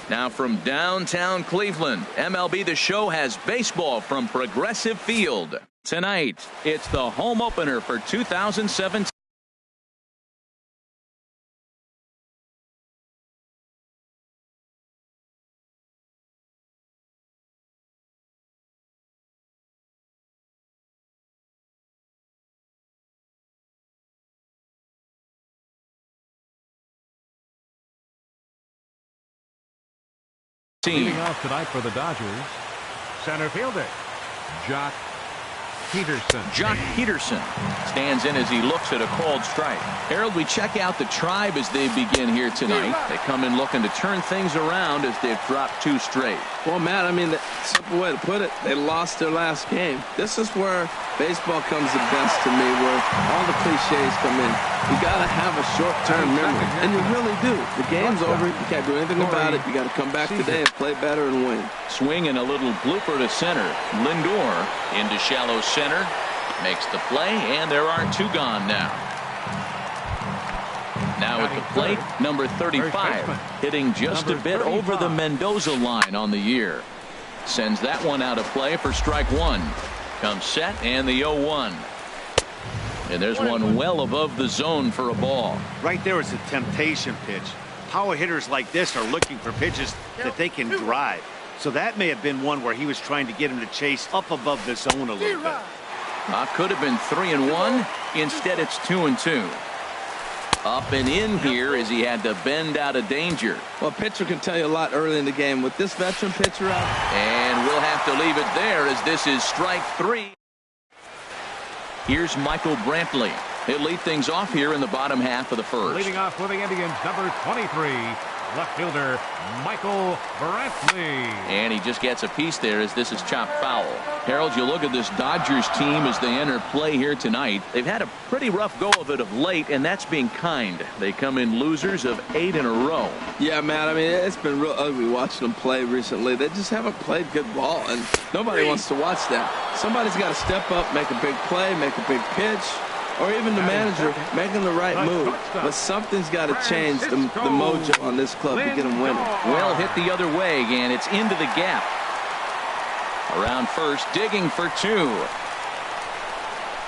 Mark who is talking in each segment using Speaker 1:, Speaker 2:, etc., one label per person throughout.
Speaker 1: Now from downtown Cleveland, MLB The Show has baseball from Progressive Field. Tonight, it's the home opener for 2017.
Speaker 2: Leading off tonight for the Dodgers, center fielder, Jock Peterson.
Speaker 1: Jock Peterson stands in as he looks at a called strike. Harold, we check out the Tribe as they begin here tonight. They come in looking to turn things around as they've dropped 2 straight.
Speaker 3: Well, Matt, I mean, the simple way to put it, they lost their last game. This is where baseball comes the best to me, where all the cliches come in. You got to have a short-term memory, and you really do. The game's over. You can't do anything about it. You got to come back today and play better and win.
Speaker 1: Swing and a little blooper to center. Lindor into shallow center. Makes the play, and there are 2 gone now. Now at the plate, number 35, hitting just a bit over the Mendoza line on the year. Sends that one out of play for strike 1. Comes set, and the 0-1. And there's one well above the zone for a ball.
Speaker 4: Right there is a temptation pitch. Power hitters like this are looking for pitches that they can drive. So that may have been one where he was trying to get him to chase up above the zone a little bit.
Speaker 1: Could have been 3-1. Instead, it's 2-2. Up and in here as he had to bend out of danger.
Speaker 3: Well, a pitcher can tell you a lot early in the game. With this veteran pitcher out.
Speaker 1: And we'll have to leave it there as this is strike 3. Here's Michael Brantley. He'll lead things off here in the bottom half of the first.
Speaker 2: Leading off for the Indians, number 23, left fielder Michael Brantley.
Speaker 1: And he just gets a piece there as this is chopped foul. Harold, you look at this Dodgers team as they enter play here tonight. They've had a pretty rough go of it of late, and that's being kind. They come in losers of 8 in a row.
Speaker 3: Yeah, Matt, I mean, it's been real ugly watching them play recently. They just haven't played good ball, and nobody wants to watch that. Somebody's got to step up, make a big play, make a big pitch, or even the manager making the right move. But something's got to change the mojo on this club to get them winning.
Speaker 1: Well hit the other way, and it's into the gap. Around first, digging for 2.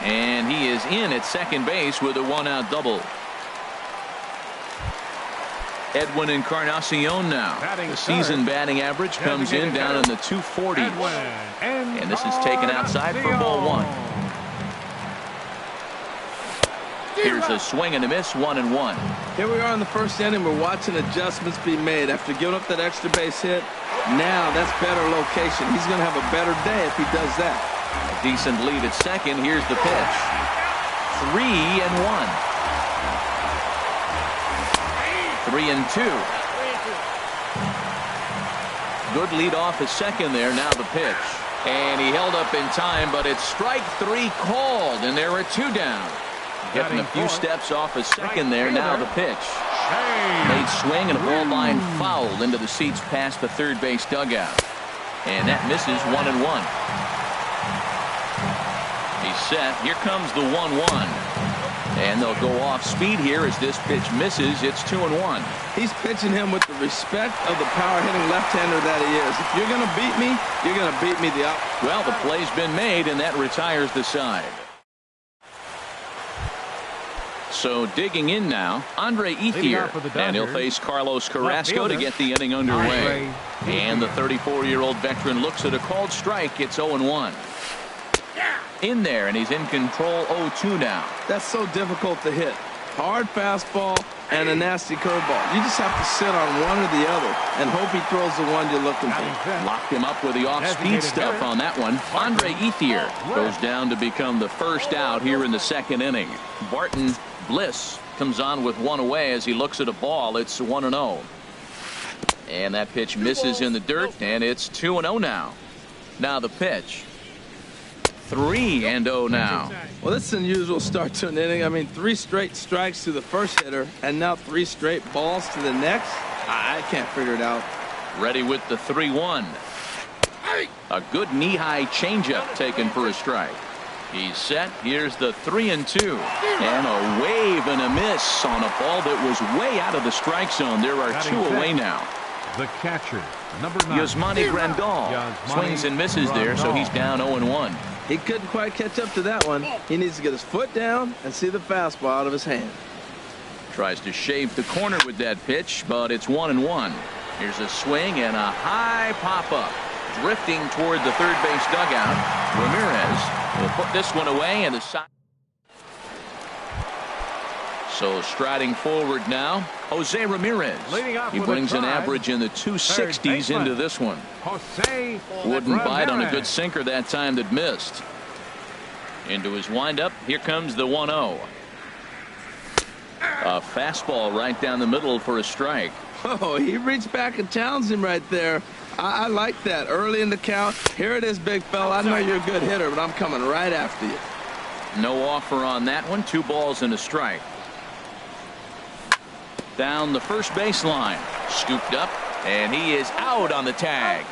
Speaker 1: And he is in at second base with a 1-out double. Edwin Encarnacion now. The season batting average comes in down in the 240s. And this is taken outside for ball 1. Here's a swing and a miss, 1-1.
Speaker 3: Here we are in the first inning. We're watching adjustments be made after giving up that extra base hit. Now that's better location. He's going to have a better day if he does that.
Speaker 1: A decent lead at second. Here's the pitch. 3-1. 3-2. Good lead off at second there. Now the pitch. And he held up in time, but it's strike 3 called, and there are 2 down. Getting a few steps off a second there. Now the pitch. Made swing and a ball line fouled into the seats past the third base dugout. And that misses 1-1. He's set. Here comes the 1-1. And they'll go off speed here as this pitch misses. It's 2-1.
Speaker 3: He's pitching him with the respect of the power-hitting left-hander that he is. If you're going to beat me, you're going to beat me the opposite.
Speaker 1: Well, the play's been made, and that retires the side. So digging in now, Andre Ethier, and he'll face Carlos Carrasco to get the inning underway. And the 34-year-old veteran looks at a called strike. It's 0-1. In there, and he's in control. 0-2 now.
Speaker 3: That's so difficult to hit. Hard fastball and a nasty curveball. You just have to sit on one or the other and hope he throws the one you're looking for.
Speaker 1: Locked him up with the off-speed stuff on that one. Andre Ethier goes down to become the first out here in the second inning. Barton Bliss comes on with 1 away as he looks at a ball. It's 1-0. And that pitch misses in the dirt, and it's 2-0 now. Now the pitch. 3-0 now.
Speaker 3: Well, this is an unusual start to an inning. I mean, 3 straight strikes to the first hitter, and now 3 straight balls to the next. I can't figure it out.
Speaker 1: Ready with the 3-1. A good knee-high changeup taken for a strike. He's set. Here's the 3-2. And a wave and a miss on a ball that was way out of the strike zone. There are 2 away now.
Speaker 2: The catcher, number 9.
Speaker 1: Yasmani Grandal swings and misses there, so he's down 0-1.
Speaker 3: He couldn't quite catch up to that one. He needs to get his foot down and see the fastball out of his hand.
Speaker 1: Tries to shave the corner with that pitch, but it's 1-1. Here's a swing and a high pop-up. Drifting toward the third base dugout. Ramirez will put this one away, and the side. So striding forward now, Jose Ramirez. He brings an average in the 260s into this one.
Speaker 2: Jose
Speaker 1: Wouldn't bite on a
Speaker 2: Ramirez.
Speaker 1: good sinker that time that missed. Into his windup. Here comes the 1-0. A fastball right down the middle for a strike.
Speaker 3: Oh, he reached back and challenged him right there. I like that. Early in the count. Here it is, big fella. I know you're a good hitter, but I'm coming right after you.
Speaker 1: No offer on that one. 2 balls and a strike. Down the first baseline. Scooped up, and he is out on the tag.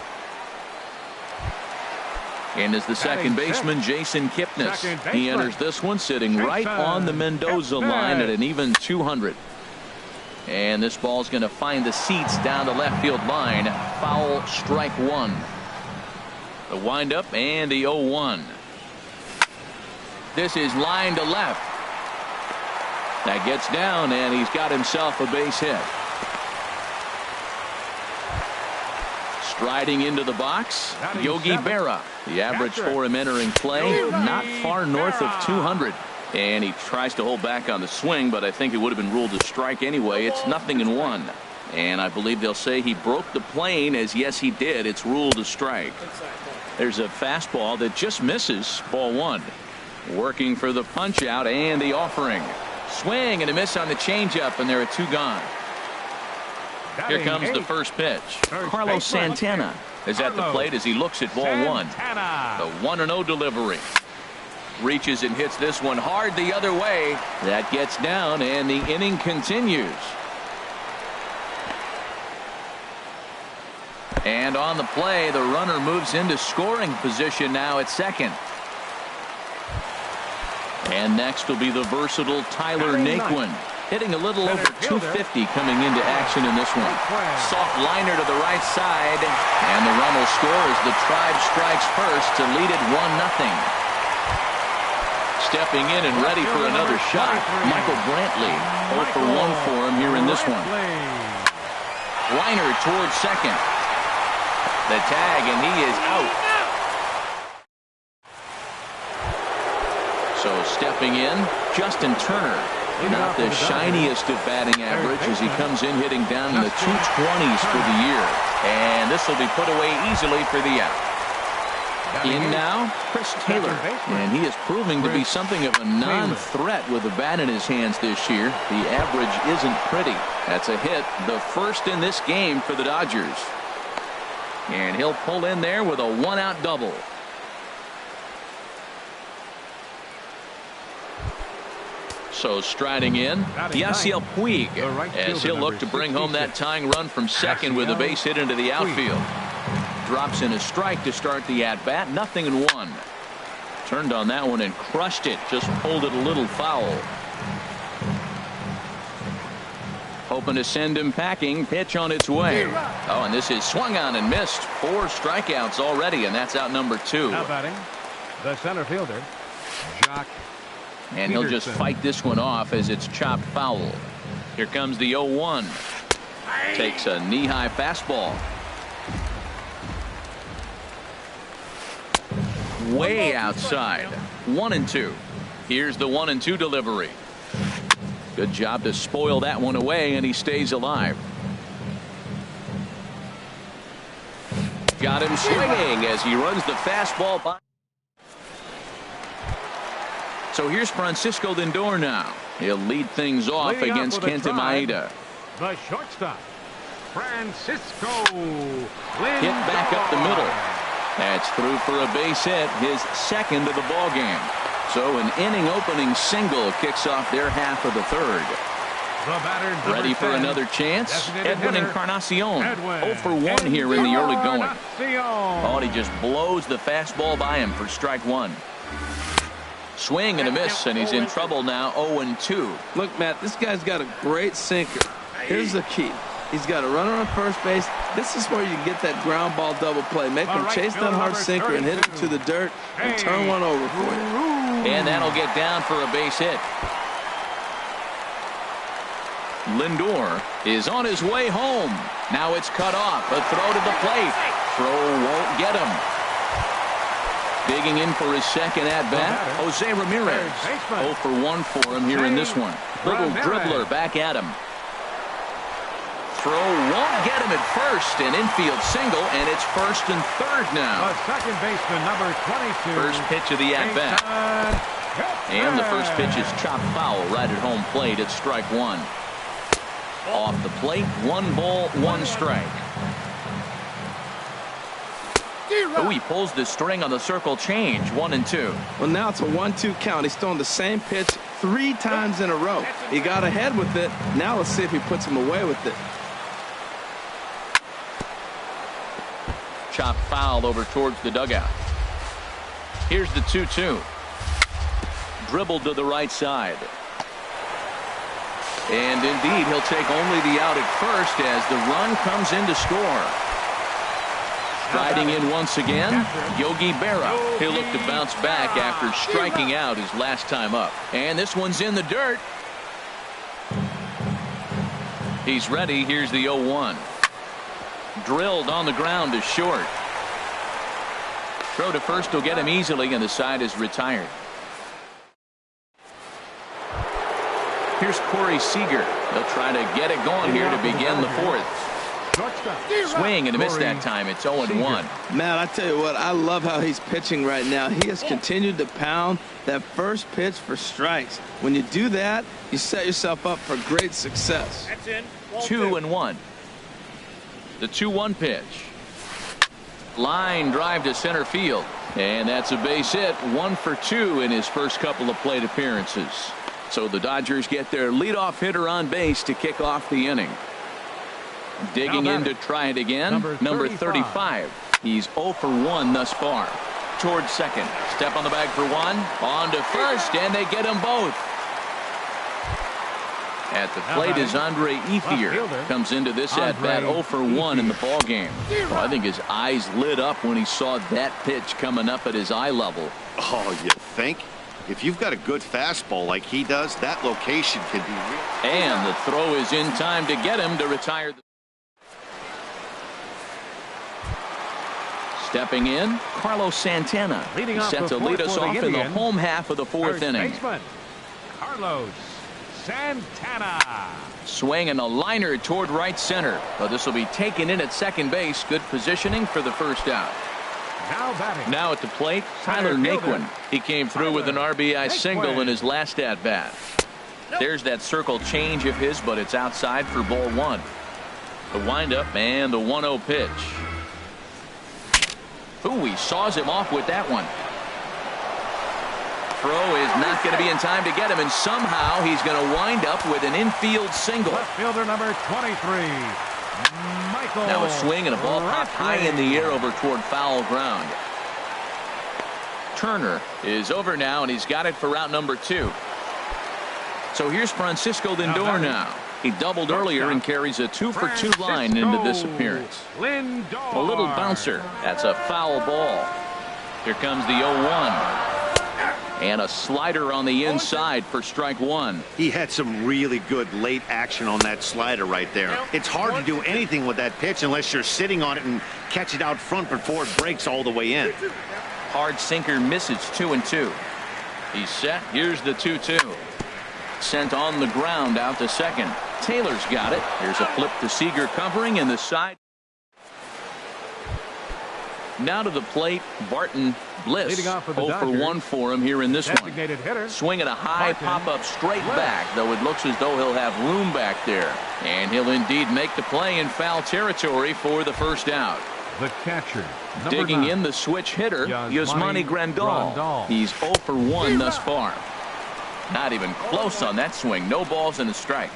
Speaker 1: And is the second baseman, Jason Kipnis. He enters this one sitting right on the Mendoza line at an even 200. And this ball's going to find the seats down the left field line. Foul, strike 1. The windup and the 0-1. This is line to left. That gets down, and he's got himself a base hit. Striding into the box, Yogi Berra. The average for him entering play, not far north of 200. And he tries to hold back on the swing, but I think it would have been ruled a strike anyway. It's 0-1. And I believe they'll say he broke the plane, as yes, he did. It's ruled a strike. There's a fastball that just misses, ball 1. Working for the punch out and the offering. Swing and a miss on the changeup, and there are 2 gone. Here comes the first pitch. Carlos Santana is at the plate as he looks at ball 1. The 1-0 delivery. Reaches and hits this one hard the other way. That gets down, and the inning continues. And on the play, the runner moves into scoring position now at second. And next will be the versatile Tyler Naquin, hitting a little over 250 coming into action in this one. Soft liner to the right side, and the run will score as the Tribe strikes first to lead it 1-0. Stepping in and ready for another shot, Michael Brantley. 0 for 1 for him here in this one. Liner towards second. The tag, and he is out. So stepping in, Justin Turner. Not the shiniest of batting average as he comes in hitting down in the 220s for the year. And this will be put away easily for the out. In now, Chris Taylor. And he is proving to be something of a non-threat with a bat in his hands this year. The average isn't pretty. That's a hit, the first in this game for the Dodgers. And he'll pull in there with a 1-out double. So striding in, Yasiel Puig, as he'll look to bring home that tying run from second with a base hit into the outfield. Drops in a strike to start the at-bat, 0-1. Turned on that one and crushed it, just pulled it a little foul. Hoping to send him packing, pitch on its way. Oh, and this is swung on and missed. 4 strikeouts already, and that's out number 2.
Speaker 2: Now batting, the center fielder, Jock.
Speaker 1: And he'll just fight this one off as it's chopped foul. Here comes the 0-1. Takes a knee-high fastball. Way outside. 1-2. Here's the 1-2 delivery. Good job to spoil that one away, and he stays alive. Got him swinging as he runs the fastball by. So here's Francisco Lindor now. He'll lead things off against Kenta Maeda.
Speaker 2: The shortstop, Francisco Lindor.
Speaker 1: Hit back up the middle. That's through for a base hit, his second of the ball game. So an inning opening single kicks off their half of the third.
Speaker 2: The batter,
Speaker 1: Ready for
Speaker 2: 10,
Speaker 1: another chance? Edwin Encarnacion.
Speaker 2: Edwin
Speaker 1: 0 for 1 here in the early going.
Speaker 2: Encarnacion.
Speaker 1: Oh, and he just blows the fastball by him for strike 1. Swing and a miss, and he's in trouble now. 0-2.
Speaker 3: Look, Matt, this guy's got a great sinker. Here's the key. He's got a runner on first base. This is where you get that ground ball double play. Make him chase that hard sinker and hit it to the dirt and turn one over for you.
Speaker 1: And that'll get down for a base hit. Lindor is on his way home. Now it's cut off. A throw to the plate. Throw won't get him. Digging in for his second at-bat, Jose Ramirez. 0 for 1 for him here in this one. Little dribbler back at him. Throw won't get him at first. An infield single, and it's first and third now.
Speaker 2: Second baseman, number 22.
Speaker 1: First pitch of the at-bat. And the first pitch is chopped foul right at home plate at strike one. Off the plate, 1 ball, 1 strike. Oh, he pulls the string on the circle change. 1 and 2.
Speaker 3: Well, now it's a 1-2 count. He's throwing the same pitch 3 times in a row. He got ahead with it. Now let's see if he puts him away with it.
Speaker 1: Chop foul over towards the dugout. Here's the 2-2. Dribbled to the right side. And indeed, he'll take only the out at first as the run comes in to score. Striding in once again, Yogi Berra. He'll look to bounce back after striking out his last time up. And this one's in the dirt. He's ready. Here's the 0-1. Drilled on the ground to short. Throw to first will get him easily, and the side is retired. Here's Corey Seager. They'll try to get it going here to begin the fourth. Swing and a miss that time. It's 0-1.
Speaker 3: Man, I tell you what, I love how he's pitching right now. He has continued to pound that first pitch for strikes. When you do that, you set yourself up for great success.
Speaker 1: 2-1. The 2-1 pitch. Line drive to center field. And that's a base hit. 1 for 2 in his first couple of plate appearances. So the Dodgers get their leadoff hitter on base to kick off the inning. Digging in to try it again. Number 35. He's 0 for 1 thus far. Towards second. Step on the bag for 1. On to first, and they get them both. At the plate is Andre Ethier. Comes into this at-bat 0 for 1 in the ballgame. Well, I think his eyes lit up when he saw that pitch coming up at his eye level.
Speaker 4: Oh, you think? If you've got a good fastball like he does, that location can be real.
Speaker 1: And the throw is in time to get him to retire. Stepping in, Carlos Santana. He's set to lead us off in the home half of the fourth inning.
Speaker 2: Carlos Santana.
Speaker 1: Swinging a liner toward right center. But this will be taken in at second base. Good positioning for the first out. Now at the plate, Tyler Naquin. He came through with an RBI single in his last at-bat. There's that circle change of his, but it's outside for ball 1. The windup and the 1-0 pitch. Ooh, he saws him off with that one. Throw is not going to be in time to get him, and somehow he's going to wind up with an infield single.
Speaker 2: Left fielder number 23. Michael.
Speaker 1: Now a swing and a ball popped high in the air over toward foul ground. Turner is over now, and he's got it for route number 2. So here's Francisco Lindor now. He doubled earlier and carries a 2 for 2 line into this appearance. A little bouncer. That's a foul ball. Here comes the 0-1. And a slider on the inside for strike 1.
Speaker 4: He had some really good late action on that slider right there. It's hard to do anything with that pitch unless you're sitting on it and catch it out front before it breaks all the way in.
Speaker 1: Hard sinker misses. 2-2. He's set. Here's the 2-2. Sent on the ground out to second. Taylor's got it. Here's a flip to Seager covering in the side. Now to the plate, Barton Bliss. 0 for 1 for him here in this one. Swinging a high pop-up straight back, though it looks as though he'll have room back there. And he'll indeed make the play in foul territory for the first out.
Speaker 2: The catcher.
Speaker 1: Digging in the switch hitter, Yasmani Grandal. He's 0 for 1 thus far. Not even close on that swing. No balls and a strike.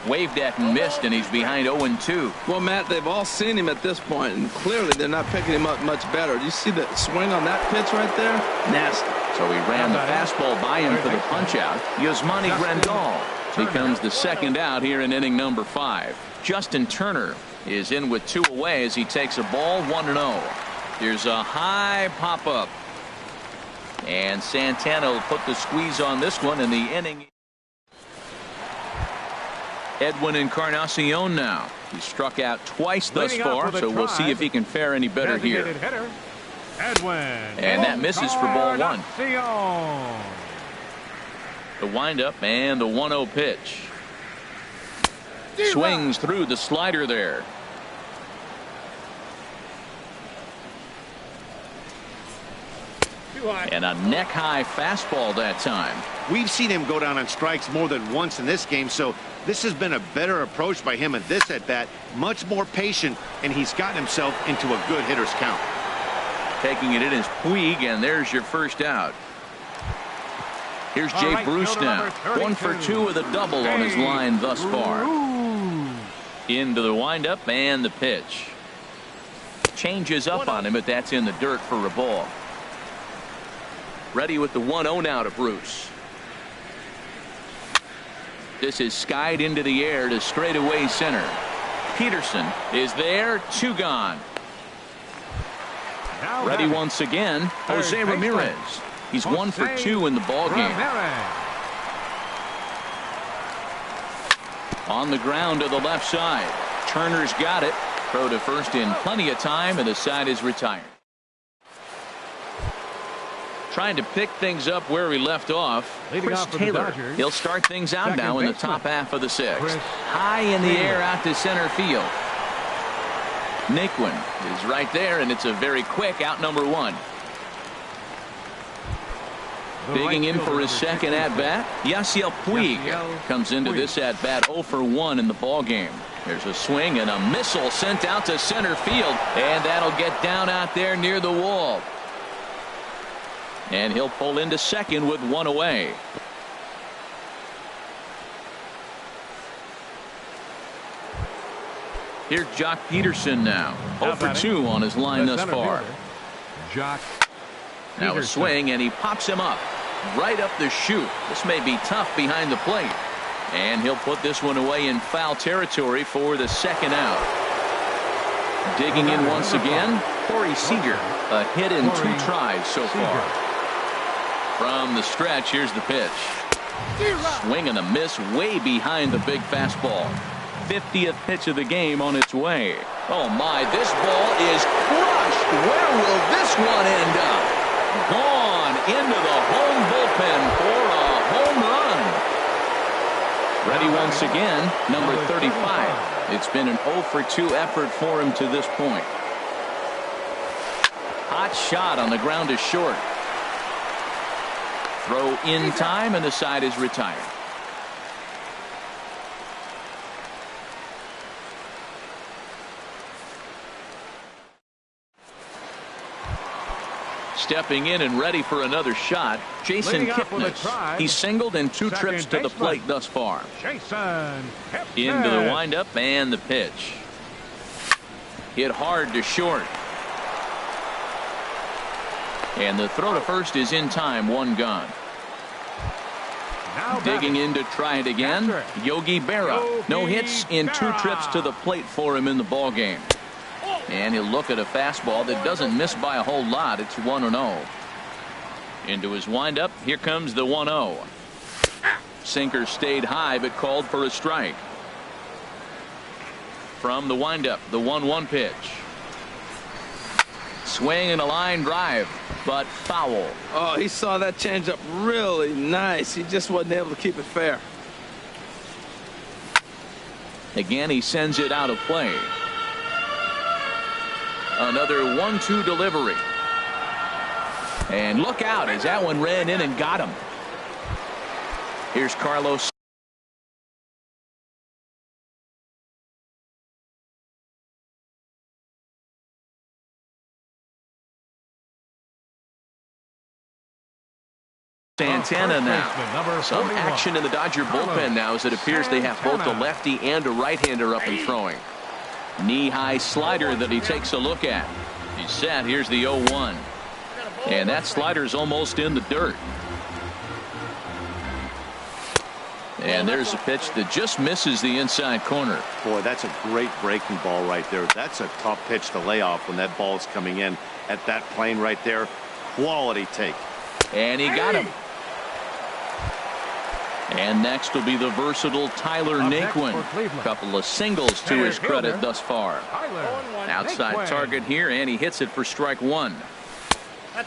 Speaker 1: Waved at and missed, and he's behind 0-2.
Speaker 3: Well, Matt, they've all seen him at this point, and clearly they're not picking him up much better. Do you see the swing on that pitch right there? Nasty.
Speaker 1: So he ran the fastball by him for the punch-out. Yasmani Grandal becomes the second out here in inning number 5. Justin Turner is in with 2 away as he takes a ball 1-0. Here's a high pop up. And Santana will put the squeeze on this one in the inning. Edwin Encarnacion now. He struck out twice thus far, so we'll see if he can fare any better here.
Speaker 2: Edwin.
Speaker 1: And that misses for ball 1. The windup and the 1-0 pitch. Swings through the slider there. And a neck-high fastball that time.
Speaker 4: We've seen him go down on strikes more than once in this game, so this has been a better approach by him at this at-bat. Much more patient, and he's gotten himself into a good hitter's count.
Speaker 1: Taking it in is Puig, and there's your first out. Here's Jay Bruce now. 1 for 2 with a double on his line thus far. Into the windup and the pitch. Changes up on him, but that's in the dirt for a ball. Ready with the 1-0 now to Bruce. This is skied into the air to straightaway center. Peterson is there. 2 gone. Ready once again, Jose Ramirez. He's 1 for 2 in the ball game. On the ground to the left side. Turner's got it. Throw to first in plenty of time, and the side is retired. Trying to pick things up where we left off. Chris Taylor. He'll start things out now in the top half of the 6th. High in the air out to center field. Naquin is right there, and it's a very quick out number 1. Digging in for his second at-bat, Yasiel Puig comes into this at-bat 0 for 1 in the ball game. There's a swing and a missile sent out to center field, and that'll get down out there near the wall. And he'll pull into second with 1 away. Here's Jock Peterson now. 0 for 2 on his line thus far. Now a swing, and he pops him up. Right up the chute. This may be tough behind the plate. And he'll put this one away in foul territory for the second out. Digging in once again, Corey Seager. A hit in 2 tries so far. From the stretch, here's the pitch. Swing and a miss way behind the big fastball. 50th pitch of the game on its way. Oh my, this ball is crushed. Where will this one end up? Gone into the home bullpen for a home run. Ready once again, number 35. It's been an 0 for 2 effort for him to this point. Hot shot on the ground to short. Throw in time, and the side is retired. Stepping in and ready for another shot, Jason Kipnis. He's singled in 2 trips to the plate thus far. Into the windup and the pitch. Hit hard to short. And the throw to first is in time. 1 gone. Digging in to try it again, Yogi Berra. No hits in 2 trips to the plate for him in the ball game. And he'll look at a fastball that doesn't miss by a whole lot. It's 1-0. Into his windup. Here comes the 1-0. Sinker stayed high but called for a strike. From the windup, the 1-1 pitch. Swing and a line drive, but foul.
Speaker 3: Oh, he saw that changeup really nice. He just wasn't able to keep it fair.
Speaker 1: Again, he sends it out of play. Another 1-2 delivery. And look out as that one ran in and got him. Here's Carlos Santana now. Some action in the Dodger bullpen now as it appears they have both a lefty and a right-hander up and throwing. Knee-high slider that he takes a look at. He's set. Here's the 0-1. And that slider's almost in the dirt. And there's a pitch that just misses the inside corner.
Speaker 4: Boy, that's a great breaking ball right there. That's a tough pitch to lay off when that ball's coming in at that plane right there. Quality take.
Speaker 1: And he got him. And next will be the versatile Tyler Naquin. A couple of singles to his credit thus far. Outside target here, and he hits it for strike one.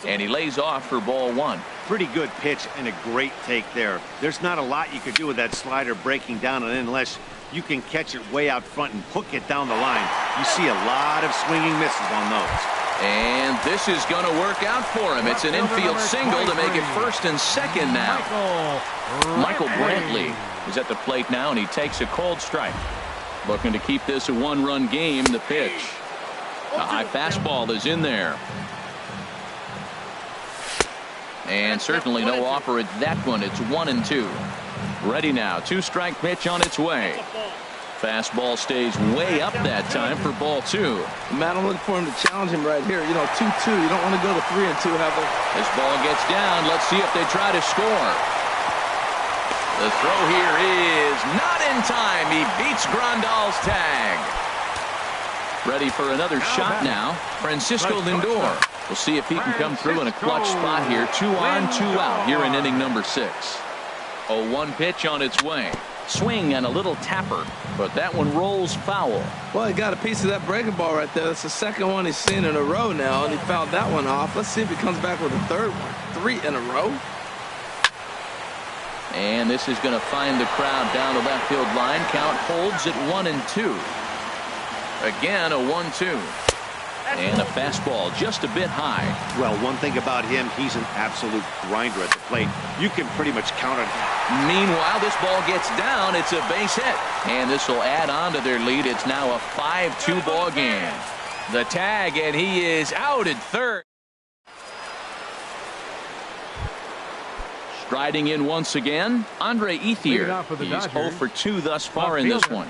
Speaker 1: And he lays off for ball one.
Speaker 4: Pretty good pitch and a great take there. There's not a lot you could do with that slider breaking down, and unless you can catch it way out front and hook it down the line, you see a lot of swinging misses on those.
Speaker 1: And this is going to work out for him. It's an infield single to make it first and second now. Michael Brantley is at the plate now, and he takes a cold strike. Looking to keep this a one-run game. The pitch. A high fastball is in there. And certainly no offer at that one. It's 1-2. Ready now. Two-strike pitch on its way. Fastball stays way up that time for ball two.
Speaker 3: Man, I'm looking for him to challenge him right here. You know, 2-2. You don't want to go to 3-2, Heather.
Speaker 1: This ball gets down. Let's see if they try to score. The throw here is not in time. He beats Grandal's tag. Ready for another shot now. Francisco Lindor. We'll see if he can come through in a clutch spot here. 2 on, 2 out here in inning number 6. 0-1 pitch on its way. Swing and a little tapper, but that one rolls foul.
Speaker 3: Well, he got a piece of that breaking ball right there. That's the second one he's seen in a row now, and he fouled that one off. Let's see if he comes back with a third one. 3 in a row.
Speaker 1: And this is going to find the crowd down the left field line. Count holds at 1-2. Again, a 1-2. And a fastball just a bit high.
Speaker 4: Well, one thing about him, he's an absolute grinder at the plate. You can pretty much count on him.
Speaker 1: Meanwhile, this ball gets down. It's a base hit. And this will add on to their lead. It's now a 5-2 ball game. The tag, and he is out at third. Striding in once again, Andre Ethier. He's 0 for 2 thus far in this one.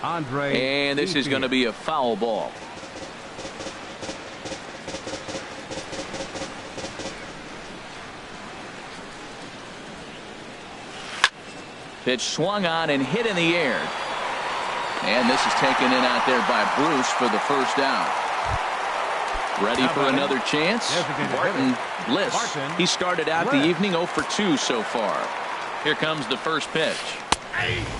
Speaker 1: And this is going to be a foul ball. Pitch swung on and hit in the air. And this is taken in out there by Bruce for the first out. Ready for another chance. Barton Bliss. He started out the evening 0 for 2 so far. Here comes the first pitch.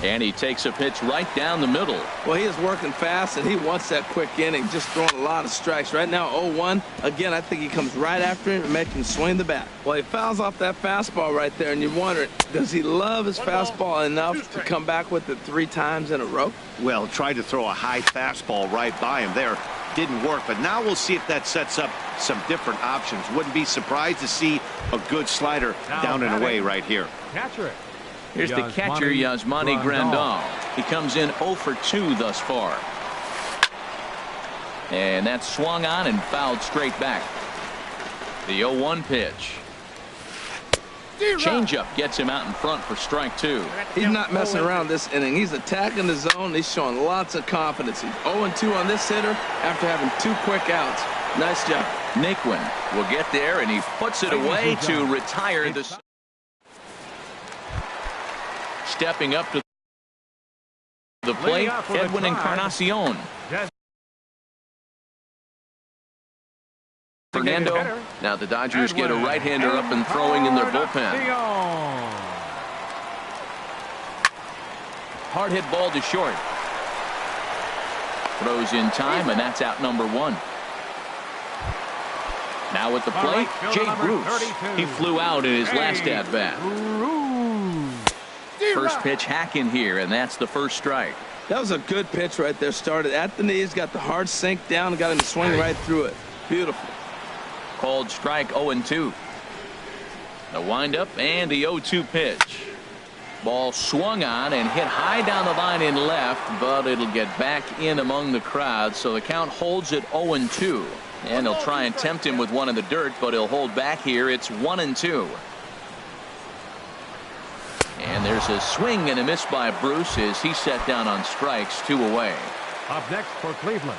Speaker 1: And he takes a pitch right down the middle.
Speaker 3: Well, he is working fast, and he wants that quick inning, just throwing a lot of strikes. Right now, 0-1. Again, I think he comes right after him and makes him swing the bat. Well, he fouls off that fastball right there, and you wonder, does he love his fastball enough to come back with it 3 times in a row?
Speaker 4: Well, tried to throw a high fastball right by him there. Didn't work, but now we'll see if that sets up some different options. Wouldn't be surprised to see a good slider down and away right here.
Speaker 2: Catcher.
Speaker 1: Here's the catcher, Yasmani Grandal. He comes in 0 for 2 thus far. And that's swung on and fouled straight back. The 0-1 pitch. Changeup gets him out in front for strike 2.
Speaker 3: He's not messing around this inning. He's attacking the zone. He's showing lots of confidence. He's 0-2 on this hitter after having 2 quick outs. Nice job.
Speaker 1: Naquin will get there, and he puts it away to retire the. Stepping up to the plate, Edwin Encarnacion. Fernando. Now the Dodgers get a right-hander up and throwing in their bullpen. Hard hit ball to short. Throws in time, and that's out number 1. Now at the plate, Jay Bruce. He flew out in his last at-bat. First pitch hacking here, and that's the first strike.
Speaker 3: That was a good pitch right there. Started at the knees, got the hard sink down, and got him to swing right through it. Beautiful.
Speaker 1: Called strike 0-2. The windup and the 0-2 pitch. Ball swung on and hit high down the line in left, but it'll get back in among the crowd, so the count holds at 0-2. And they'll try and tempt him with one in the dirt, but he'll hold back here. It's 1-2. And there's a swing and a miss by Bruce as he set down on strikes, 2 away.
Speaker 2: Up next for Cleveland,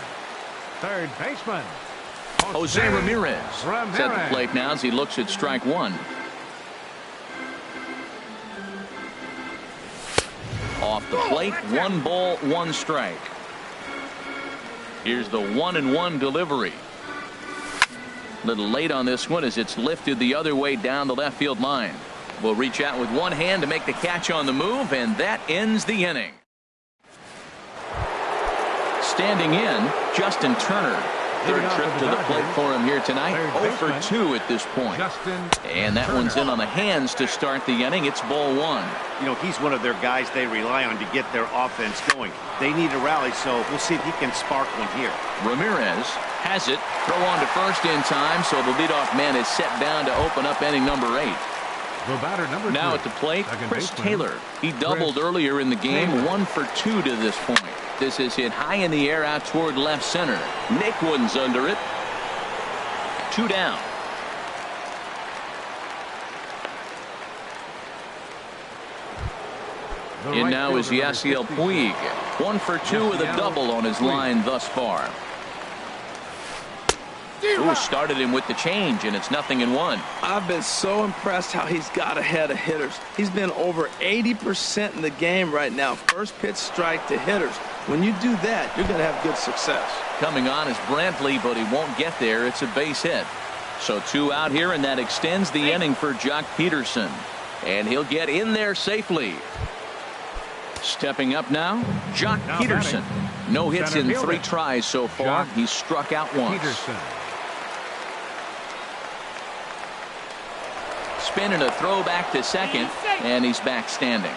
Speaker 2: third baseman
Speaker 1: Jose Ramirez. Is at the plate now as he looks at strike 1. Off the plate, 1 ball, 1 strike. Here's the 1-1 delivery. A little late on this one as it's lifted the other way down the left field line. Will reach out with one hand to make the catch on the move, and that ends the inning. Standing in, Justin Turner. Third trip to the plate for him here tonight. 0 for 2 at this point. And that one's in on the hands to start the inning. It's ball 1.
Speaker 4: You know, he's one of their guys they rely on to get their offense going. They need a rally, so we'll see if he can spark one here.
Speaker 1: Ramirez has it. Throw on to first in time, so the leadoff man is set down to open up inning number 8.
Speaker 2: The batter, number
Speaker 1: Now
Speaker 2: 3,
Speaker 1: at the plate, Chris
Speaker 2: baseman,
Speaker 1: Taylor. He doubled earlier in the game,
Speaker 2: Taylor.
Speaker 1: 1 for 2 to this point. This is hit high in the air out toward left center. Naquin's under it. 2 down. And now is Yasiel Puig. 1 for 2 with a double on his line thus far. Ooh, started him with the change, and it's 0-1.
Speaker 3: I've been so impressed how he's got ahead of hitters. He's been over 80% in the game right now. First pitch strike to hitters. When you do that, you're going to have good success.
Speaker 1: Coming on is Brantley, but he won't get there. It's a base hit. So 2 out here, and that extends the inning for Jock Peterson. And he'll get in there safely. Stepping up now, Jock Peterson. No hits in 3 tries so far. He's struck out once. Spin and a throw back to second, and he's back standing.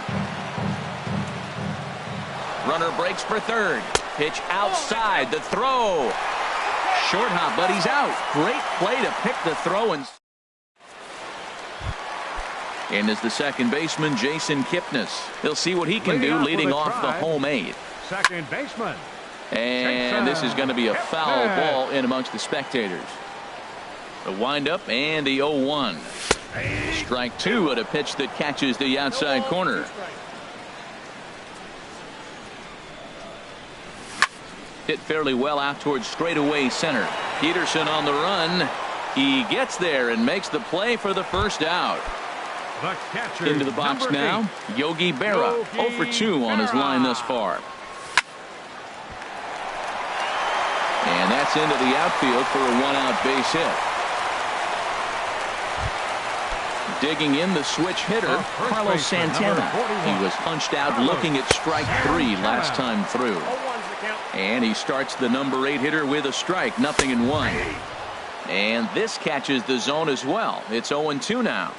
Speaker 1: Runner breaks for third. Pitch outside. The throw. Short hop, but he's out. Great play to pick the throw. And is the second baseman, Jason Kipnis. He'll see what he can do leading off the home 8.
Speaker 2: Second baseman.
Speaker 1: And this is going to be a foul ball in amongst the spectators. The windup and the 0-1. Strike 2 at a pitch that catches the outside corner. Hit fairly well out towards straightaway center. Peterson on the run. He gets there and makes the play for the first out. Into the box now, Yogi Berra. 0 for 2 on his line thus far. And that's into the outfield for a 1-out base hit. Digging in the switch hitter, Carlos Santana. He was punched out looking at strike 3 last time through. And he starts the number 8 hitter with a strike, 0-1. And this catches the zone as well. It's 0-2 now.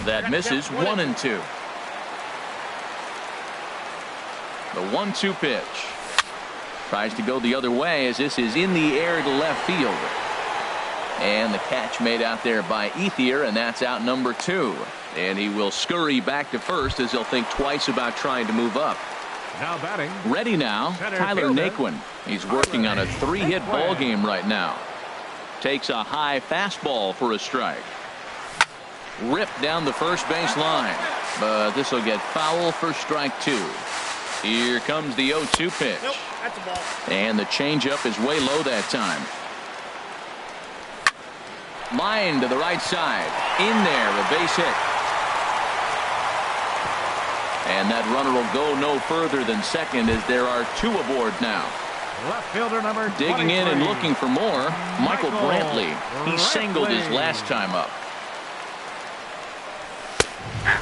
Speaker 1: That misses, 1-2. The 1-2 pitch. Tries to go the other way as this is in the air to left field. And the catch made out there by Ethier, and that's out number 2. And he will scurry back to first as he'll think twice about trying to move up.
Speaker 2: Now batting.
Speaker 1: Ready now, Tyler Naquin. He's working on a 3-hit ball game right now. Takes a high fastball for a strike. Ripped down the first base line, but this will get foul for strike 2. Here comes the 0-2 pitch.
Speaker 5: Nope, that's a ball.
Speaker 1: And the changeup is way low that time. Line to the right side. In there, a base hit. And that runner will go no further than second as there are 2 aboard now.
Speaker 2: Left fielder number 23.
Speaker 1: Digging in and looking for more, Michael Brantley. He singled his last time up.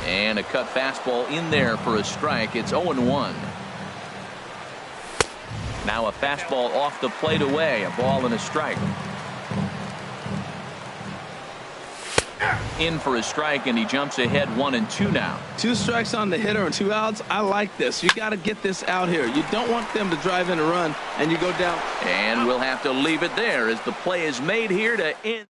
Speaker 1: And a cut fastball in there for a strike. It's 0-1. Now a fastball off the plate away. A ball and a strike. In for a strike, and he jumps ahead 1-2 now.
Speaker 3: 2 strikes on the hitter and 2 outs. I like this. You got to get this out here. You don't want them to drive in a run and you go down.
Speaker 1: And we'll have to leave it there as the play is made here to end.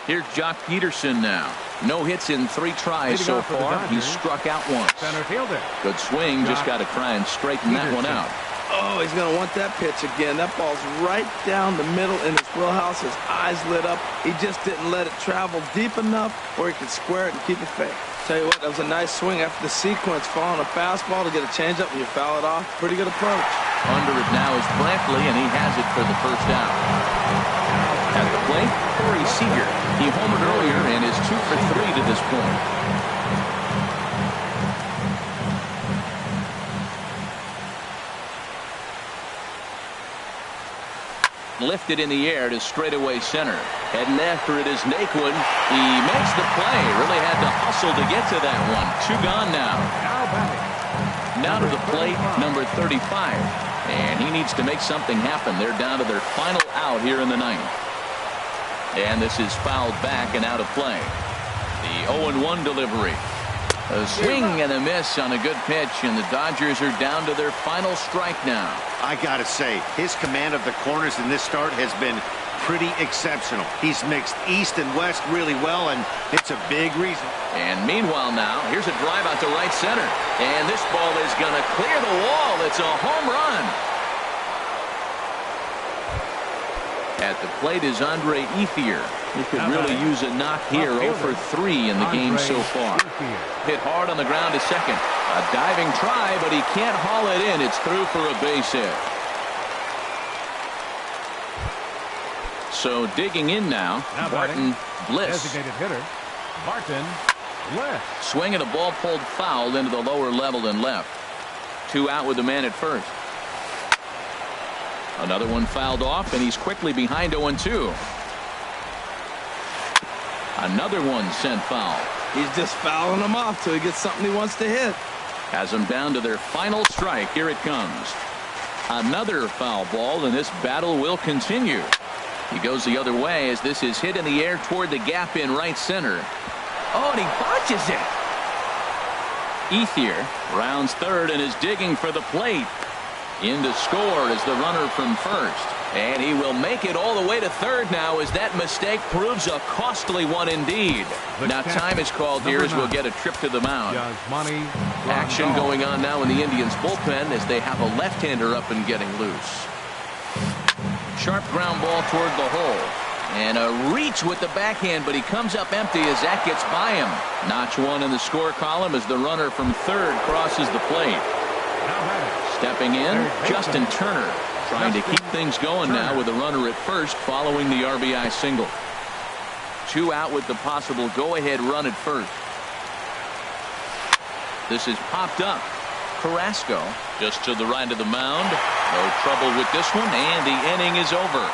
Speaker 1: Here's Jock Peterson now. No hits in 3 tries so far. He's struck out once.
Speaker 2: Center fielder.
Speaker 1: Good swing. Just got to try and straighten that one out.
Speaker 3: Oh, he's going to want that pitch again. That ball's right down the middle in his wheelhouse. His eyes lit up. He just didn't let it travel deep enough where he could square it and keep it fake. Tell you what, that was a nice swing after the sequence. Falling a fastball to get a changeup and you foul it off. Pretty good approach.
Speaker 1: Under it now is Brantley, and he has it for the first out. At the plate, Corey Seager. He homered earlier and is 2 for 3 to this point. Lifted in the air to straightaway center. Heading after it is Naquin. He makes the play. Really had to hustle to get to that one. 2 gone now. Now to the plate, number 35. And he needs to make something happen. They're down to their final out here in the 9th. And this is fouled back and out of play. The 0-1 delivery. A swing and a miss on a good pitch, and the Dodgers are down to their final strike now.
Speaker 4: I gotta say, his command of the corners in this start has been pretty exceptional. He's mixed east and west really well, and it's a big reason.
Speaker 1: And meanwhile now, here's a drive out to right center. And this ball is going to clear the wall. It's a home run. At the plate is Andre Ethier. He could really use a knock here. 0 for 3 in the game so far. Hit hard on the ground to second. A diving try, but he can't haul it in. It's through for a base hit. So digging in now, Barton Bliss.
Speaker 2: Designated hitter, Barton Bliss.
Speaker 1: Swing and a ball pulled foul into the lower level and left. 2 out with the man at first. Another one fouled off, and he's quickly behind 0-2. Another one sent foul.
Speaker 3: He's just fouling them off till he gets something he wants to hit.
Speaker 1: Has them down to their final strike. Here it comes. Another foul ball, and this battle will continue. He goes the other way as this is hit in the air toward the gap in right center. Oh, and he botches it. Ethier rounds third and is digging for the plate. In to score is the runner from first. And he will make it all the way to third now as that mistake proves a costly one indeed. Now time is called here as we'll get a trip to the mound. Action going on now in the Indians bullpen as they have a left-hander up and getting loose. Sharp ground ball toward the hole. And a reach with the backhand, but he comes up empty as that gets by him. Notch 1 in the score column as the runner from third crosses the plate. Stepping in, Justin Turner, trying to keep things going now with a runner at first following the RBI single. 2 out with the possible go-ahead run at first. This is popped up. Carrasco just to the right of the mound. No trouble with this one, and the inning is over.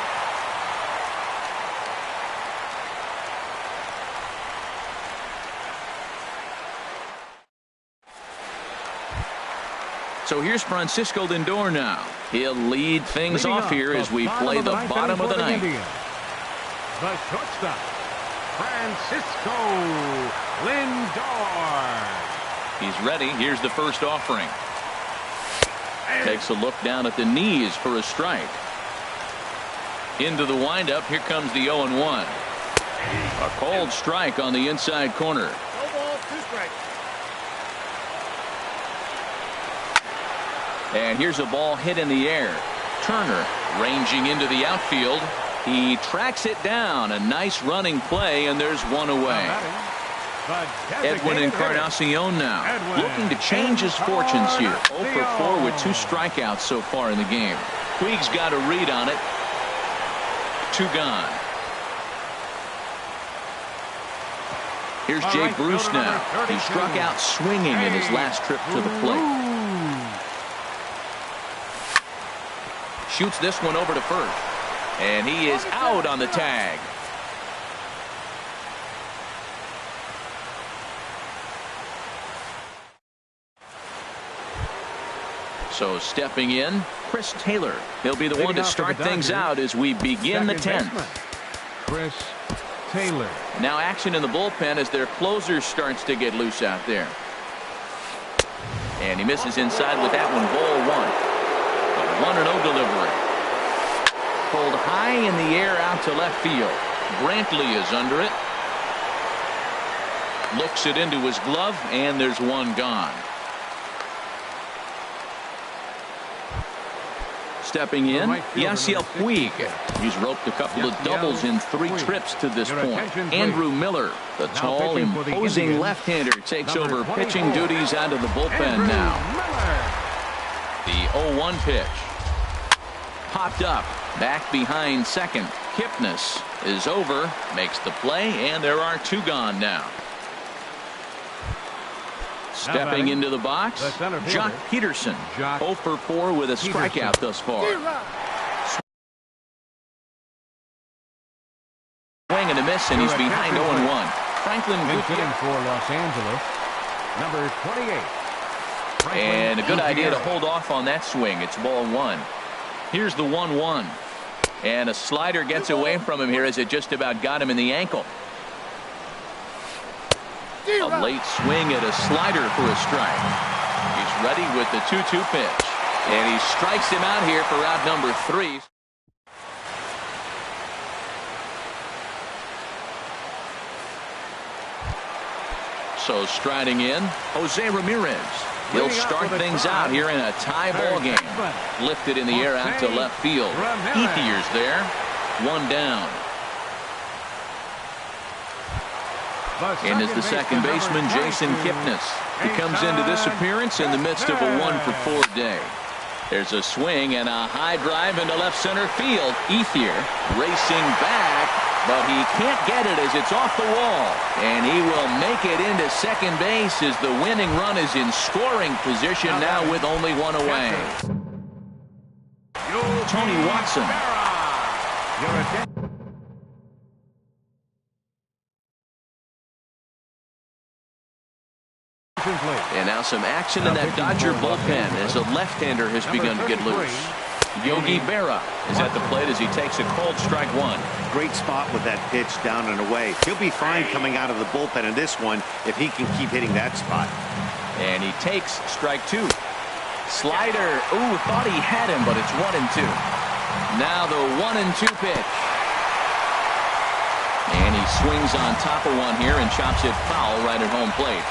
Speaker 1: So here's Francisco Lindor now. He'll lead things off here as we play the bottom of the 9th.
Speaker 2: The shortstop, Francisco Lindor.
Speaker 1: He's ready. Here's the first offering. Takes a look down at the knees for a strike. Into the windup. Here comes the 0-1. A cold strike on the inside corner.
Speaker 2: No ball, 2 strikes.
Speaker 1: And here's a ball hit in the air. Turner ranging into the outfield. He tracks it down. A nice running play, and there's one away. Edwin Encarnacion now looking to change his fortunes here. 0 for 4 with 2 strikeouts so far in the game. Puig's got a read on it. 2 gone. Here's Jay Bruce now. He struck out swinging in his last trip to the plate. Shoots this one over to first. And he is out on the tag. So stepping in, Chris Taylor. He'll be the one to start things out as we begin the 10th.
Speaker 2: Chris Taylor.
Speaker 1: Now action in the bullpen as their closer starts to get loose out there. And he misses inside with that one. Ball 1. A 1-0 delivery. Pulled high in the air out to left field. Brantley is under it. Looks it into his glove, and there's one gone. Stepping in, Yasiel Puig. He's roped a couple of doubles in 3 trips to this point. Andrew Miller, the tall, imposing left-hander, takes over pitching duties out of the bullpen now. The 0-1 pitch. Popped up, back behind second. Kipnis is over, makes the play, and there are 2 gone now. Stepping into the box, Jock Peterson, 0 for 4 with a strikeout thus far. miss, and he's behind 0-1. Franklin
Speaker 2: Hitting for Los Angeles, number 28.
Speaker 1: And a good idea to hold off on that swing. It's ball one. Here's the 1-1. And a slider gets away from him here as it just about got him in the ankle. A late swing at a slider for a strike. He's ready with the 2-2 pitch. And he strikes him out here for out number 3. So striding in, Jose Ramirez. He'll start things out here in a tie ball game. Lifted in the air out to left field. Ethier's there. One down. And is the second baseman, Jason Kipnis. He comes into this appearance in the midst of a 1-for-4 day. There's a swing and a high drive into left center field. Ethier racing back, but he can't get it as it's off the wall. And he will make it into second base as the winning run is in scoring position now with only one away. Tony Watson. And now some action in that Dodger bullpen as a left-hander has begun to get loose. Yogi Berra is at the plate as he takes a cold strike one.
Speaker 4: Great spot with that pitch down and away. He'll be fine coming out of the bullpen in this one if he can keep hitting that spot.
Speaker 1: And he takes strike two. Slider. Ooh, thought he had him, but it's 1-2. Now the 1-2 pitch. And he swings on top of one here and chops it foul right at home plate.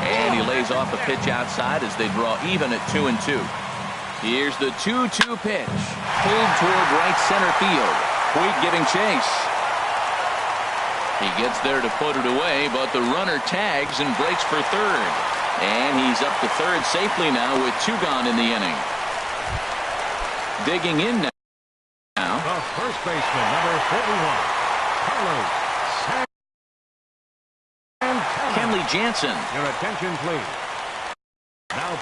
Speaker 1: And he lays off a pitch outside as they draw even at 2-2. Here's the 2-2 pitch. Pulled toward right center field. Puig giving chase. He gets there to put it away, but the runner tags and breaks for third. And he's up to third safely now with 2 gone in the inning. Digging in now.
Speaker 2: The first baseman, number 41, Carlos
Speaker 1: Kenley Jansen.
Speaker 2: Your attention, please. Now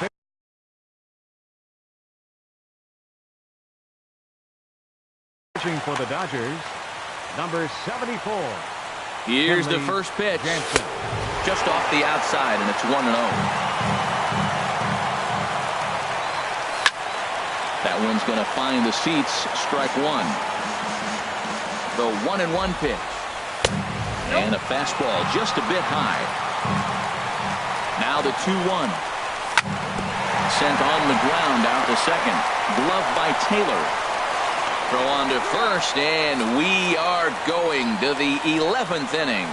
Speaker 2: pitching for the Dodgers, number 74.
Speaker 1: Here's the first pitch.
Speaker 2: Jansen.
Speaker 1: Just off the outside, and it's 1-0. That one's going to find the seats. Strike one. The 1-1 pitch. And a fastball just a bit high. Now the 2-1. Sent on the ground out to second. Glove by Taylor. Throw on to first, and we are going to the 11th inning.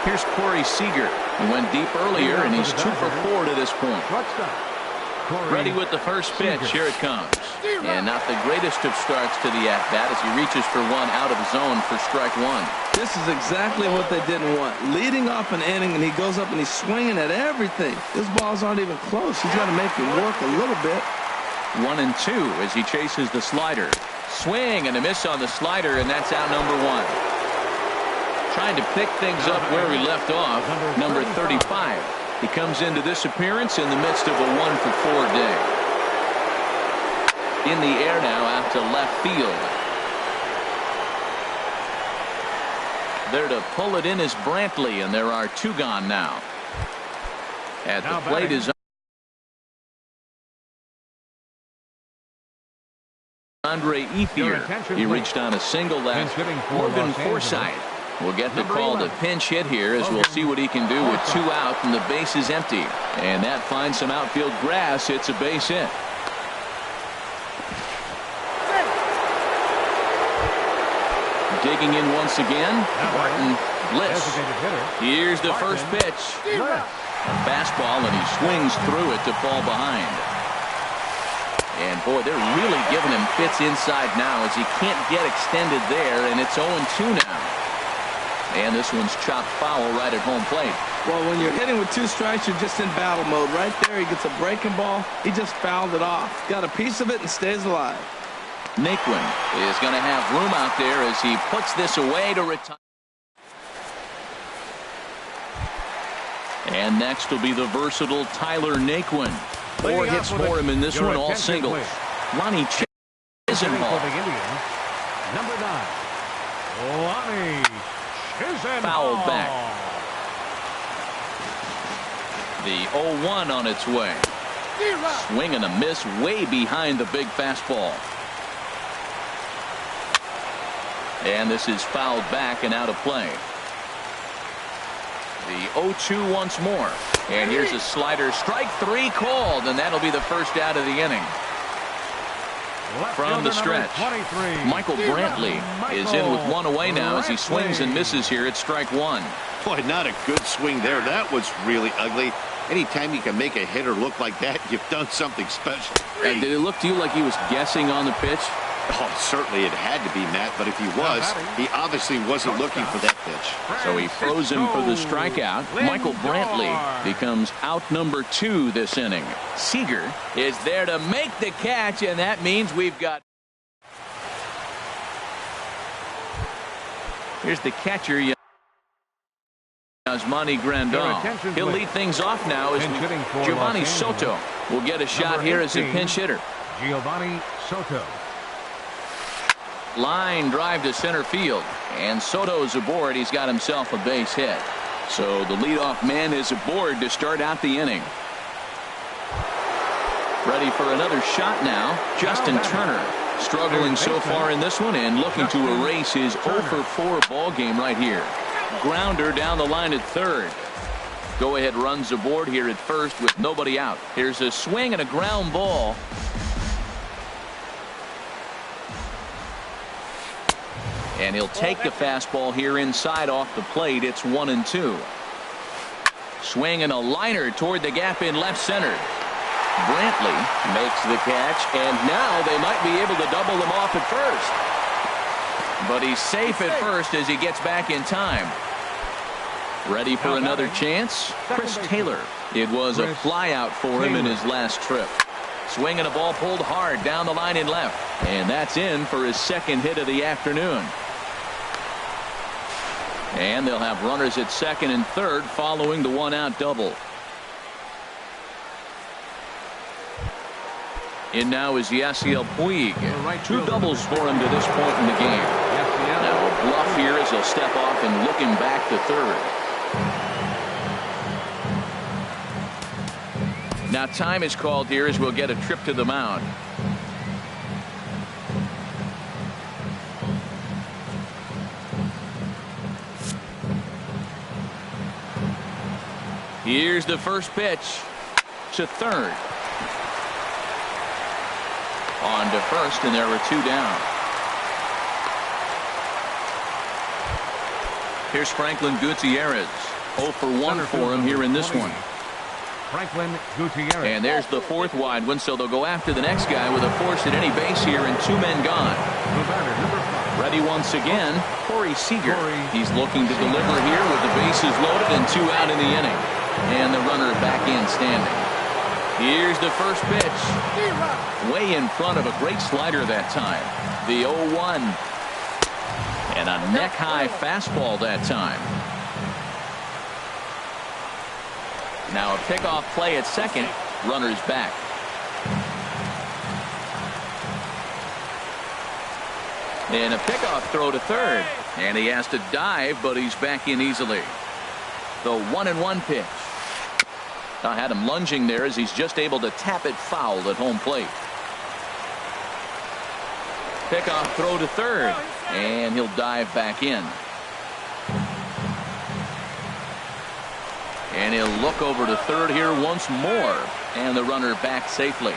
Speaker 1: Here's Corey Seager. He went deep earlier, and he's 2 for 4 to this point. Ready with the first pitch. Here it comes. And not the greatest of starts to the at-bat as he reaches for one out of zone for strike one.
Speaker 3: This is exactly what they didn't want. Leading off an inning, and he goes up and he's swinging at everything. His balls aren't even close. He's got to make it work a little bit.
Speaker 1: 1-2 as he chases the slider. Swing and a miss on the slider, and that's out number 1. Trying to pick things up where we left off. Number 35. He comes into this appearance in the midst of a 1-for-4 day. In the air now out to left field. There to pull it in is Brantley, and there are 2 gone now. At the plate is Andre Ethier. He reached on a single last. Morgan Forsythe will get the call to pinch hit here as we'll see what he can do with 2 out and the base is empty. And that finds some outfield grass. It's a base hit. Digging in once again, Martin Bliss. Here's the first pitch. A fastball, and he swings through it to fall behind. And boy, they're really giving him fits inside now as he can't get extended there, and it's 0-2 now. And this one's chopped foul right at home plate.
Speaker 3: Well, when you're hitting with 2 strikes, you're just in battle mode. Right there, he gets a breaking ball. He just fouled it off. Got a piece of it and stays alive.
Speaker 1: Naquin is going to have room out there as he puts this away to retire. And next will be the versatile Tyler Naquin. 4 hits for him in this one, all singles. Lonnie Chisenhall.
Speaker 2: Number 9, Lonnie Chisenhall.
Speaker 1: Fouled back. The 0-1 on its way. Swing and a miss way behind the big fastball. And this is fouled back and out of play. The 0-2 once more. And here's a slider. Strike 3 called, and that'll be the first out of the inning. From the stretch, Michael Brantley is in with 1 away now as he swings and misses here at strike 1.
Speaker 4: Boy, not a good swing there. That was really ugly. Anytime you can make a hitter look like that, you've done something special.
Speaker 1: And did it look to you like he was guessing on the pitch?
Speaker 4: Oh, certainly it had to be, Matt, but if he was, he obviously wasn't looking for that pitch.
Speaker 1: So he froze him for the strikeout. Michael Brantley becomes out number 2 this inning. Seager is there to make the catch, and that means we've got... Here's the catcher, Yasmani Grandal. He'll lead things off now as Giovanni Soto will get a shot here as a pinch hitter.
Speaker 2: Giovanni Soto.
Speaker 1: Line drive to center field, and Soto's aboard. He's got himself a base hit. So the leadoff man is aboard to start out the inning. Ready for another shot now. Justin Turner struggling so far in this one and looking to erase his 0-for-4 ball game right here. Grounder down the line at third. Go ahead runs aboard here at first with nobody out. Here's a swing and a ground ball. And he'll take the fastball here inside off the plate. It's 1-2. Swing and a liner toward the gap in left center. Brantley makes the catch, and now they might be able to double him off at first. But he's safe at first as he gets back in time. Ready for another chance? Chris Taylor. It was a flyout for him in his last trip. Swing and a ball pulled hard down the line in left. And that's in for his second hit of the afternoon. And they'll have runners at second and third following the 1-out double. In now is Yasiel Puig. 2 doubles for him to this point in the game. Now a bluff here as he'll step off and look him back to third. Now time is called here as we'll get a trip to the mound. Here's the first pitch to third. On to first, and there are 2 down. Here's Franklin Gutierrez. 0 for 1 for him here in this one.
Speaker 2: Franklin Gutierrez.
Speaker 1: And there's the 4th wide one, so they'll go after the next guy with a force at any base here and 2 men gone. Ready once again, Corey Seager. He's looking to deliver here with the bases loaded and 2 out in the inning. And the runner back in standing. Here's the first pitch. Way in front of a great slider that time. The 0-1. And a neck-high fastball that time. Now a pickoff play at second. Runners back. And a pickoff throw to third. And he has to dive, but he's back in easily. The 1-1 pitch. I had him lunging there as he's just able to tap it foul at home plate. Pickoff throw to third. And he'll dive back in. And he'll look over to third here once more. And the runner back safely.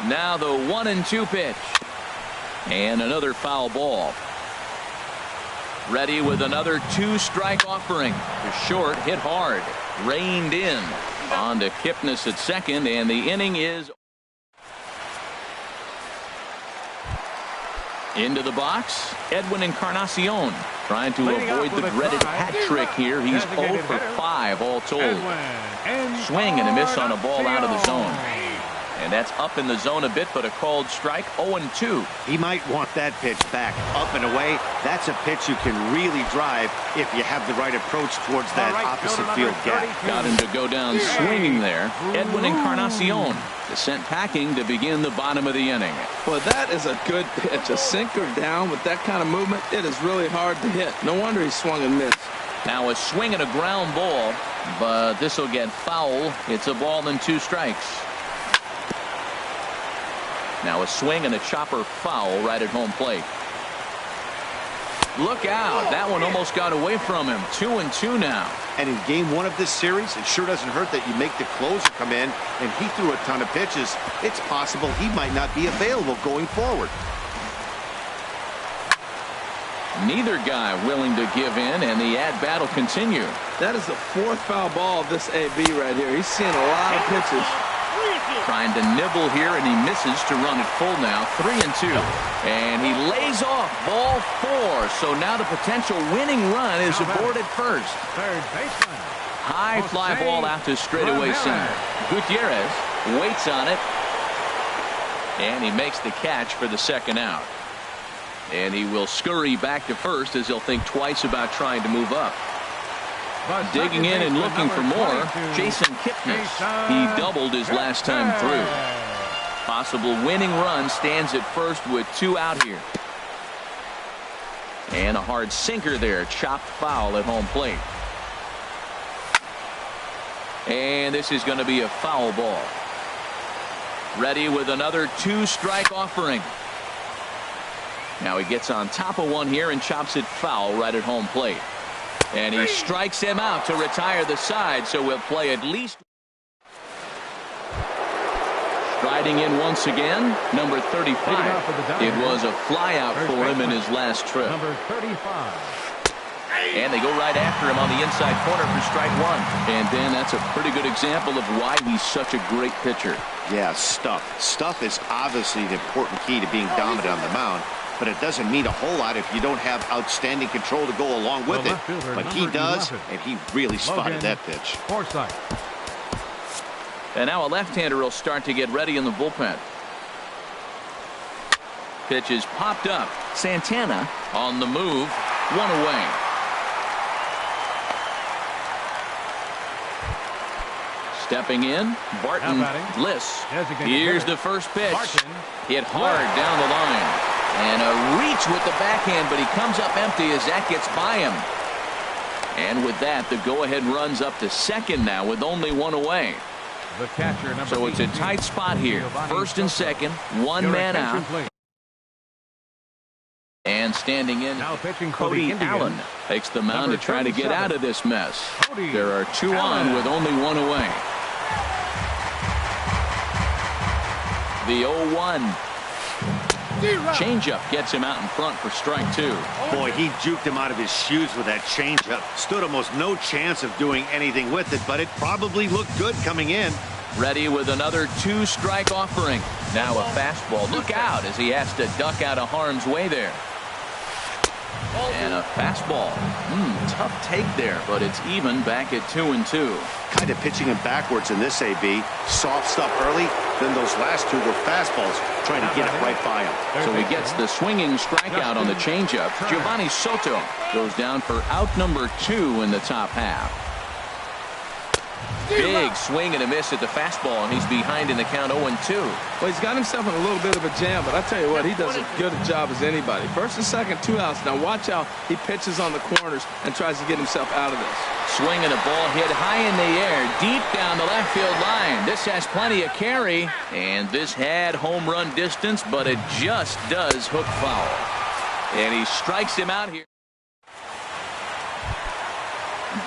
Speaker 1: Now the 1-2 pitch. And another foul ball. Ready with another 2-strike offering. The short hit hard. Reined in. On to Kipnis at second. And the inning is into the box. Edwin Encarnacion trying to avoid the dreaded hat trick here. He's 0 for 5 all told. Swing and a miss on a ball out of the zone. And that's up in the zone a bit, but a called strike. 0-2.
Speaker 4: He might want that pitch back up and away. That's a pitch you can really drive if you have the right approach towards that opposite field gap.
Speaker 1: Got him to go down swinging there. Edwin Encarnacion, the sent packing to begin the bottom of the inning.
Speaker 3: Well, that is a good pitch. A sinker down with that kind of movement, it is really hard to hit. No wonder he swung and missed.
Speaker 1: Now a swing and a ground ball, but this will get foul. It's a ball and 2 strikes. Now a swing and a chopper foul right at home plate. Look out. That one almost got away from him. 2-2 now.
Speaker 4: And in game 1 of this series, it sure doesn't hurt that you make the closer come in, and he threw a ton of pitches. It's possible he might not be available going forward.
Speaker 1: Neither guy willing to give in, and the at-bat will continue.
Speaker 3: That is the 4th foul ball of this AB right here. He's seeing a lot of pitches.
Speaker 1: Trying to nibble here, and he misses to run it full now. 3-2. And he lays off ball 4. So now the potential winning run is aboard at first.
Speaker 2: Third baseman.
Speaker 1: High fly ball out to straightaway center. Gutierrez waits on it. And he makes the catch for the second out. And he will scurry back to first as he'll think twice about trying to move up. Digging in and looking for more, Jason Kipnis. He doubled his last time through. Possible winning run stands at first with 2 out here. And a hard sinker there, chopped foul at home plate. And this is going to be a foul ball. Ready with another 2-strike offering. Now he gets on top of one here and chops it foul right at home plate. And he strikes him out to retire the side, so we'll play at least. Striding in once again, number 35. It was a fly out for him in his last trip.
Speaker 2: Number 35.
Speaker 1: And they go right after him on the inside corner for strike 1. And then that's a pretty good example of why he's such a great pitcher.
Speaker 4: Yeah, stuff. Stuff is obviously the important key to being dominant on the mound. But it doesn't mean a whole lot if you don't have outstanding control to go along with it. But he does, and he really spotted that pitch.
Speaker 2: Forsythe.
Speaker 1: And now a left-hander will start to get ready in the bullpen. Pitch is popped up. Santana on the move. 1 away. Stepping in, Barton Bliss. Here's the first pitch. Hit hard down the line. And a reach with the backhand, but he comes up empty as that gets by him. And with that, the go-ahead runs up to second now with only 1 away.
Speaker 2: The catcher,
Speaker 1: so it's a tight spot here. First and second, 1 man out. And standing in, Cody Allen takes the mound to try to get out of this mess. There are 2 on with only 1 away. The 0-1. Changeup gets him out in front for strike 2.
Speaker 4: Boy, he juked him out of his shoes with that changeup. Stood almost no chance of doing anything with it, but it probably looked good coming in.
Speaker 1: Ready with another 2-strike offering. Now a fastball. Look out as he has to duck out of harm's way there. And a fastball. Tough take there, but it's even back at 2-2.
Speaker 4: Kind of pitching him backwards in this AB. Soft stuff early, then those last 2 were fastballs, trying to get it right by him.
Speaker 1: So he gets the swinging strikeout on the changeup. Giovanni Soto goes down for out number 2 in the top half. Big swing and a miss at the fastball, and he's behind in the count 0-2.
Speaker 3: Well, he's got himself in a little bit of a jam, but I tell you what, he does as good a job as anybody. First and second, 2 outs. Now watch how he pitches on the corners and tries to get himself out of this.
Speaker 1: Swing and a ball hit high in the air, deep down the left field line. This has plenty of carry, and this had home run distance, but it just does hook foul. And he strikes him out here.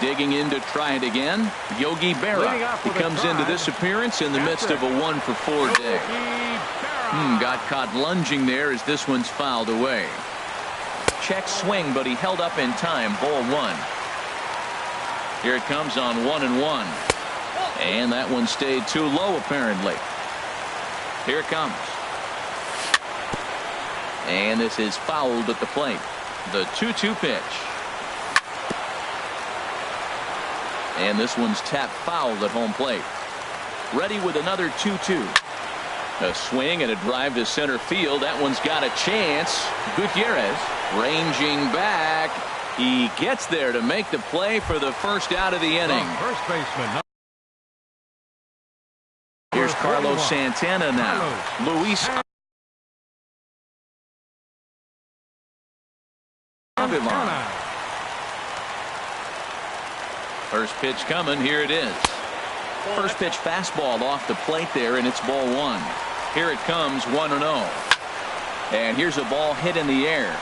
Speaker 1: Digging in to try it again, Yogi Berra. He comes into this appearance in the midst of a 1-for-4 day. Got caught lunging there as this one's fouled away. Check swing, but he held up in time. Ball 1. Here it comes on 1-1. And that one stayed too low, apparently. Here it comes. And this is fouled at the plate. The 2-2 pitch. And this one's tapped foul at home plate. Ready with another 2-2. A swing and a drive to center field. That one's got a chance. Gutierrez ranging back. He gets there to make the play for the first out of the inning.
Speaker 2: First baseman.
Speaker 1: Here's Carlos Santana now. Luis Avila. First pitch coming. Here it is. First pitch fastball off the plate there, and it's ball one. Here it comes, 1-0. And here's a ball hit in the air.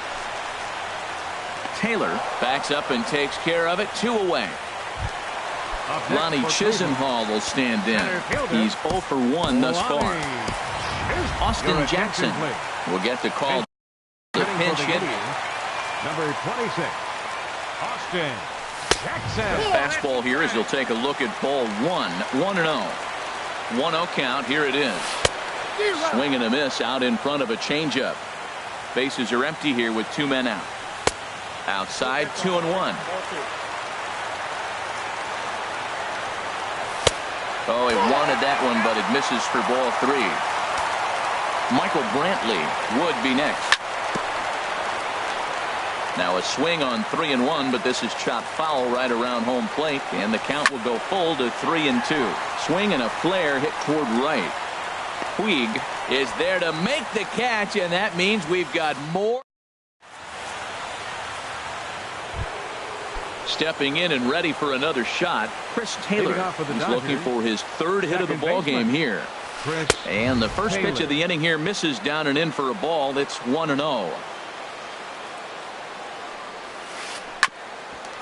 Speaker 1: Taylor backs up and takes care of it. 2 away. Lonnie Chisenhall will stand in. He's 0 for 1 thus far. Austin Jackson will get the call. The pinch hit.
Speaker 2: Number 26, Austin Jackson.
Speaker 1: Fastball here as he'll take a look at ball 1. 1-0. 1-0 count. Here it is. Swing and a miss out in front of a changeup. Bases are empty here with 2 men out. Outside, 2-1. Oh, he wanted that one, but it misses for ball 3. Michael Brantley would be next. Now a swing on 3-1, but this is chopped foul right around home plate, and the count will go full to 3-2. Swing and a flare hit toward right. Puig is there to make the catch, and that means we've got more. Stepping in and ready for another shot, Chris Taylor is looking for his 3rd hit of the ball game here. And the first pitch of the inning here misses down and in for a ball. It's 1-0.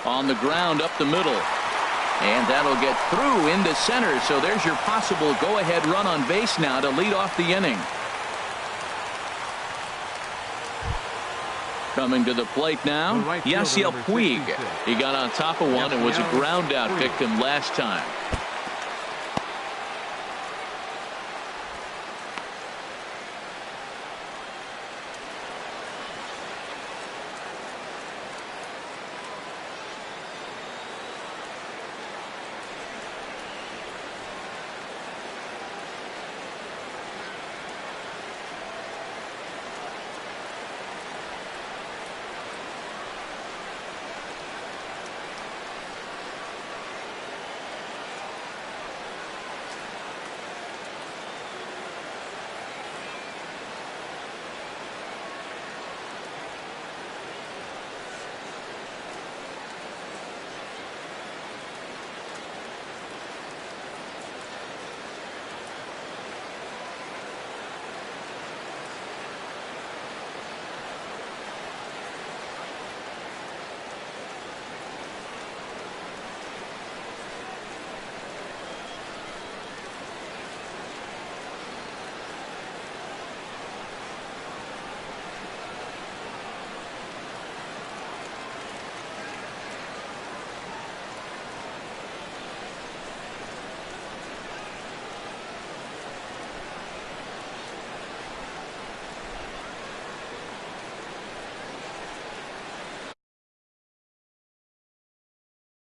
Speaker 1: On the ground up the middle. And that'll get through into center. So there's your possible go-ahead run on base now to lead off the inning. Coming to the plate now, Yasiel Puig. He got on top of one and was a ground out victim last time.